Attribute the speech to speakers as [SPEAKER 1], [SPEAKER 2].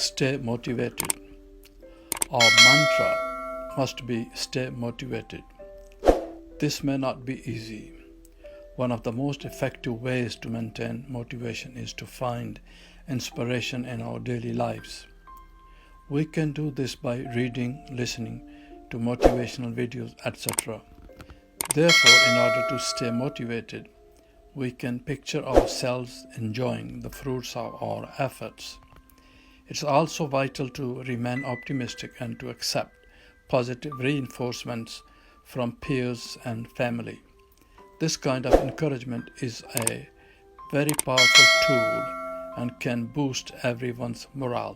[SPEAKER 1] stay motivated. Our mantra must be stay motivated. This may not be easy. One of the most effective ways to maintain motivation is to find inspiration in our daily lives. We can do this by reading, listening to motivational videos, etc. Therefore, in order to stay motivated, we can picture ourselves enjoying the fruits of our efforts. It's also vital to remain optimistic and to accept positive reinforcements from peers and family. This kind of encouragement is a very powerful tool and can boost everyone's morale.